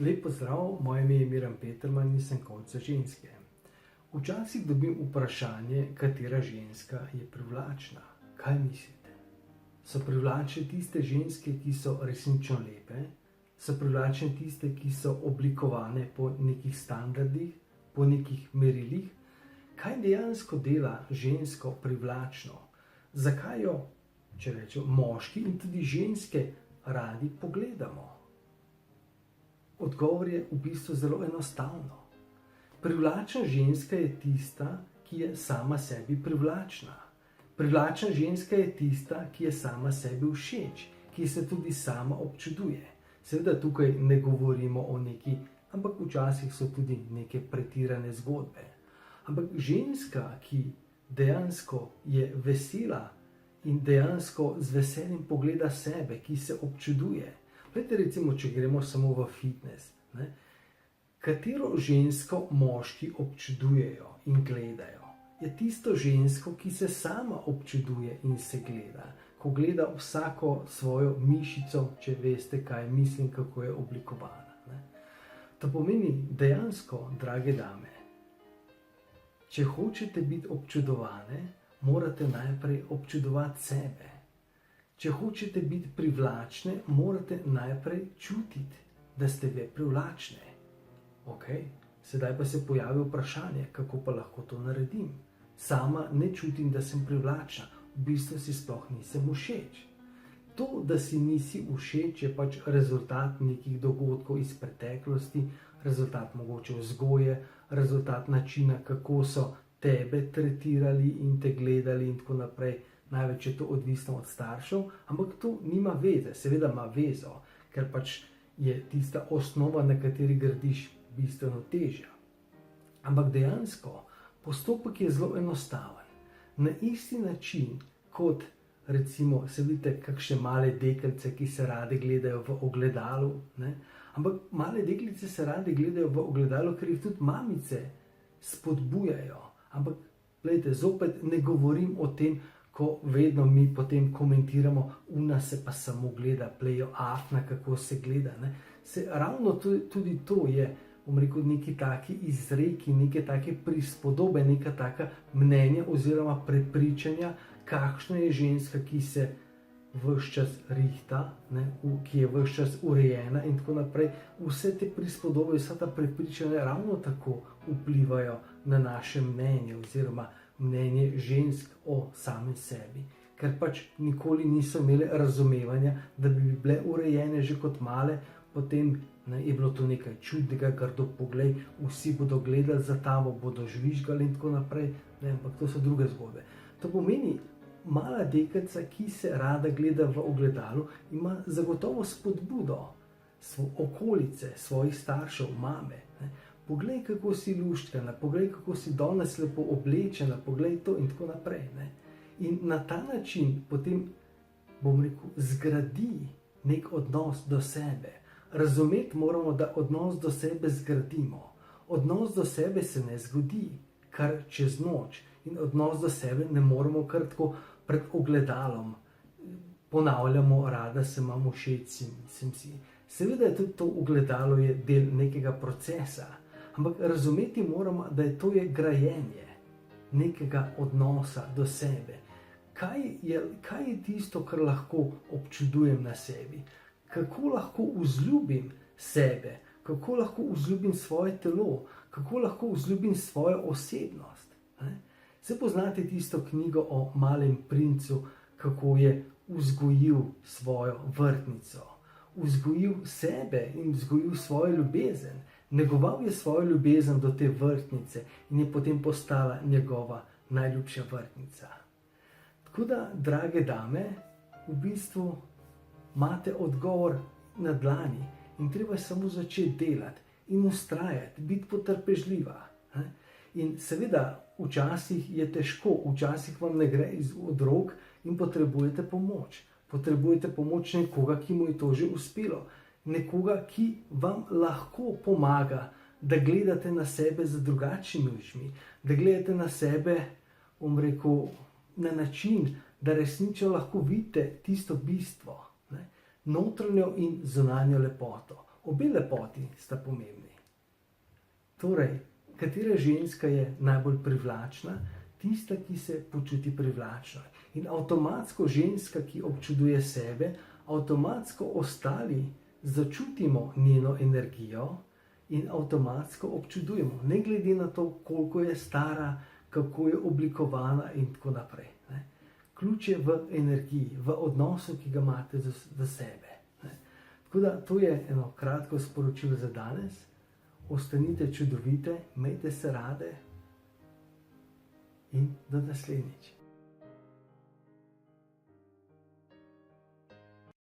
Lep pozdrav, moje ime je Miran Peterman in sem coach za ženske. Včasih dobim vprašanje, katera ženska je privlačna. Kaj mislite? So privlačne tiste ženske, ki so resnično lepe? So privlačne tiste, ki so oblikovane po nekih standardih, po nekih merilih? Kaj dejansko dela žensko privlačno? Zakaj jo, če rečem, moški in tudi ženske radi pogledamo? Odgovor je v bistvu zelo enostavno. Privlačna ženska je tista, ki je sama sebi privlačna. Privlačna ženska je tista, ki je sama sebi všeč, ki se tudi sama občuduje. Seveda tukaj ne govorimo o neki, ampak včasih so tudi neke pretirane zgodbe. Ampak ženska, ki dejansko je vesela in dejansko z veseljem pogleda sebe, ki se občuduje. Glejte, recimo, če gremo samo v fitness, katero žensko moški občudujejo in gledajo? Je tisto žensko, ki se sama občuduje in se gleda, ko gleda vsako svojo mišico, če veste, kaj mislim, kako je oblikovana. To pomeni dejansko, drage dame, če hočete biti občudovane, morate najprej občudovati sebe. Če hočete biti privlačne, morate najprej čutiti, da ste vi privlačne. Sedaj pa se pojavi vprašanje, kako pa lahko to naredim. Sama ne čutim, da sem privlačna, v bistvu si sploh nisem všeč. To, da si nisi všeč, je pač rezultat nekih dogodkov iz preteklosti, rezultat mogoče vzgoje, rezultat načina, kako so tebe tretirali in te gledali in tako naprej. Največ je to odvisno od staršev, ampak to nima veze, seveda ima vezo, ker pač je tista osnova, na kateri gradiš, bistveno težja. Ampak dejansko postopek je zelo enostaven. Na isti način, kot recimo, se vidite, kakšne male deklice, ki se rade gledajo v ogledalu, ampak male deklice se rade gledajo v ogledalu, ker jih tudi mamice spodbujajo. Ampak, gledajte, zopet ne govorim o tem, ko vedno mi potem komentiramo, una se pa samo gleda, plejo afna, kako se gleda. Ravno tudi to je, bom rekel, neki taki izreki, neke take prispodobe, neka taka mnenja oziroma prepričanja, kakšna je ženska, ki se ves čas rihta, ki je ves čas urejena in tako naprej. Vse te prispodobe, vsa ta prepričanja ravno tako vplivajo na naše mnenje oziroma mnenje žensk o samem sebi. Ker pač nikoli niso imele razumevanja, da bi bile urejene že kot male, potem je bilo to nekaj čudnega, grdo poglej, vsi bodo gledali za tabo, bodo žvižgali in tako naprej, ampak to so druge zgodbe. To pomeni, mala deklica, ki se rada gleda v ogledalu, ima zagotovo spodbudo okolice, svojih staršev, mame. Poglej, kako si luštkana, poglej, kako si danes lepo oblečena, poglej to in tako naprej. In na ta način potem, bom rekel, zgradi nek odnos do sebe. Razumeti moramo, da odnos do sebe zgradimo. Odnos do sebe se ne zgodi kar čez noč in odnos do sebe ne moremo kar tako pred ogledalom. Ponavljamo, rada se imam všeč, sem si. Seveda je tudi to ogledalo je del nekega procesa. Ampak razumeti moramo, da je to grajenje nekega odnosa do sebe. Kaj je tisto, kar lahko občudujem na sebi? Kako lahko vzljubim sebe? Kako lahko vzljubim svoje telo? Kako lahko vzljubim svojo osebnost? Se poznate tisto knjigo o malem princu, kako je vzgojil svojo vrtnico? Vzgojil sebe in vzgojil svojo ljubezen. Negoval je svojo ljubezen do te vrtnice in je potem postala njegova najljubša vrtnica. Tako da, drage dame, v bistvu imate odgovor na dlani in treba samo začeti delati in vztrajati, biti potrpežljiva. In seveda, včasih je težko, včasih vam ne gre od rok in potrebujete pomoč. Potrebujete pomoč nekoga, ki mu je to že uspelo. Nekoga, ki vam lahko pomaga, da gledate na sebe z drugačnimi očmi, da gledate na sebe, bom rekel, na način, da resnično lahko vidite tisto bistvo, notranjo in zunanjo lepoto. Obe lepoti sta pomembni. Torej, katera ženska je najbolj privlačna? Tista, ki se počuti privlačno. In avtomatsko ženska, ki občuduje sebe, avtomatsko ostali začutimo njeno energijo in avtomatsko občudujemo, ne glede na to, koliko je stara, kako je oblikovana in tako naprej. Ključ je v energiji, v odnosu, ki ga imate do sebe. Tako da to je eno kratko sporočilo za danes. Ostanite čudovite, imejte se rade in do naslednjič.